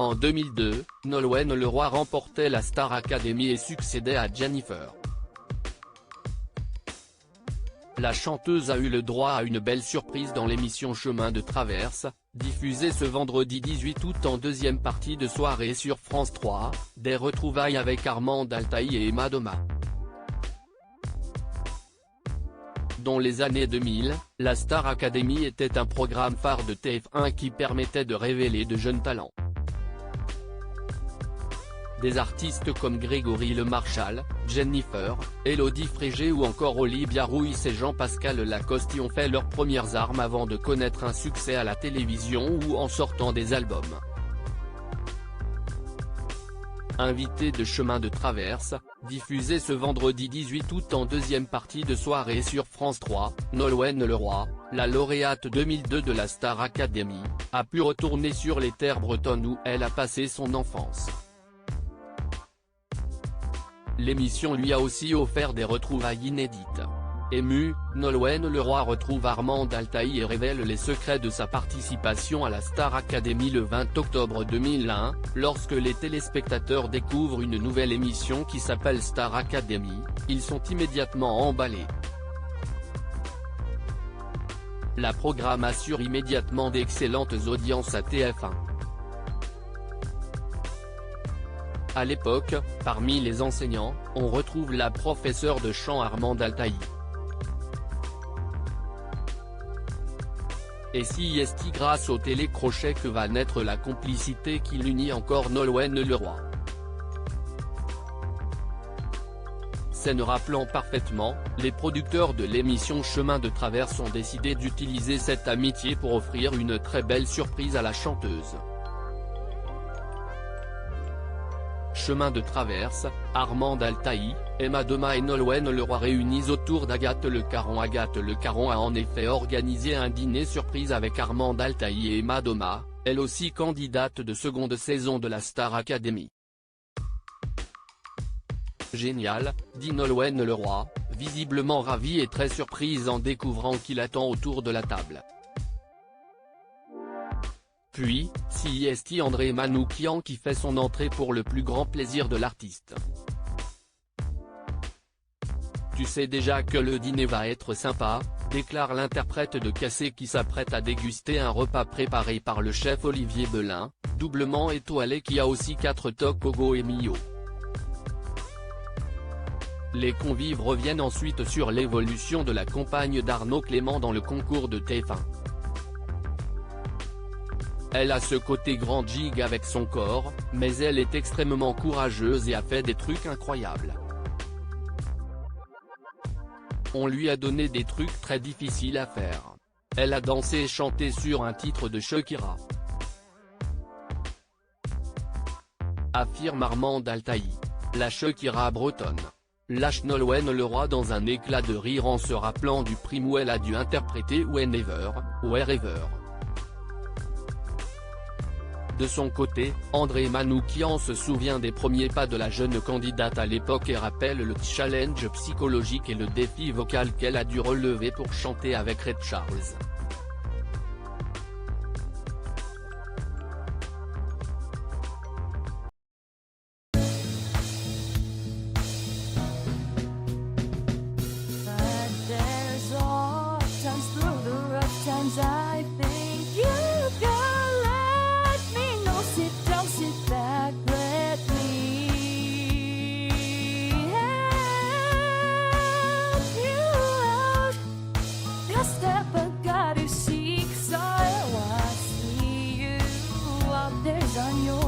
En 2002, Nolwenn Leroy remportait la Star Academy et succédait à Jennifer. La chanteuse a eu le droit à une belle surprise dans l'émission Chemin de traverse, diffusée ce vendredi 18 août en deuxième partie de soirée sur France 3, des retrouvailles avec Armande Altaï et Emma Doma. Dans les années 2000, la Star Academy était un programme phare de TF1 qui permettait de révéler de jeunes talents. Des artistes comme Grégory Le Marchal, Jennifer, Élodie Frégé ou encore Olivia Ruiz et Jean-Pascal Lacoste y ont fait leurs premières armes avant de connaître un succès à la télévision ou en sortant des albums. Invité de Chemin de traverse, diffusé ce vendredi 18 août en deuxième partie de soirée sur France 3, Nolwenn Leroy, la lauréate 2002 de la Star Academy, a pu retourner sur les terres bretonnes où elle a passé son enfance. L'émission lui a aussi offert des retrouvailles inédites. Émue, Nolwenn Leroy retrouve Armande Altaï et révèle les secrets de sa participation à la Star Academy le 20 octobre 2001, lorsque les téléspectateurs découvrent une nouvelle émission qui s'appelle Star Academy, ils sont immédiatement emballés. La programme assure immédiatement d'excellentes audiences à TF1. À l'époque, parmi les enseignants, on retrouve la professeure de chant Armande Altaï. Et si est grâce au télécrochet que va naître la complicité qui l'unit encore Nolwenn Leroy. Scène rappelant parfaitement, les producteurs de l'émission Chemin de traverse ont décidé d'utiliser cette amitié pour offrir une très belle surprise à la chanteuse. Chemin de traverse, Armande Altaï, Emma Doma et Nolwenn Leroy réunis autour d'Agathe Le Caron. Agathe Le Caron a en effet organisé un dîner surprise avec Armande Altaï et Emma Doma, elle aussi candidate de seconde saison de la Star Academy. Génial, dit Nolwenn Leroy, visiblement ravie et très surprise en découvrant qui l'attend autour de la table. Puis, c'est André Manoukian qui fait son entrée pour le plus grand plaisir de l'artiste. Tu sais déjà que le dîner va être sympa, déclare l'interprète de Cassé qui s'apprête à déguster un repas préparé par le chef Olivier Belin, doublement étoilé qui a aussi 4 toques Ogo et Mio. Les convives reviennent ensuite sur l'évolution de la compagne d'Arnaud Clément dans le concours de TF1. Elle a ce côté grand gigue avec son corps, mais elle est extrêmement courageuse et a fait des trucs incroyables. On lui a donné des trucs très difficiles à faire. Elle a dansé et chanté sur un titre de Shakira. Affirme Armande Altaï. La Shakira bretonne. Lâche Nolwenn Leroy dans un éclat de rire en se rappelant du prime où elle a dû interpréter Whenever, Wherever. De son côté, André Manoukian se souvient des premiers pas de la jeune candidate à l'époque et rappelle le challenge psychologique et le défi vocal qu'elle a dû relever pour chanter avec Ray Charles. On your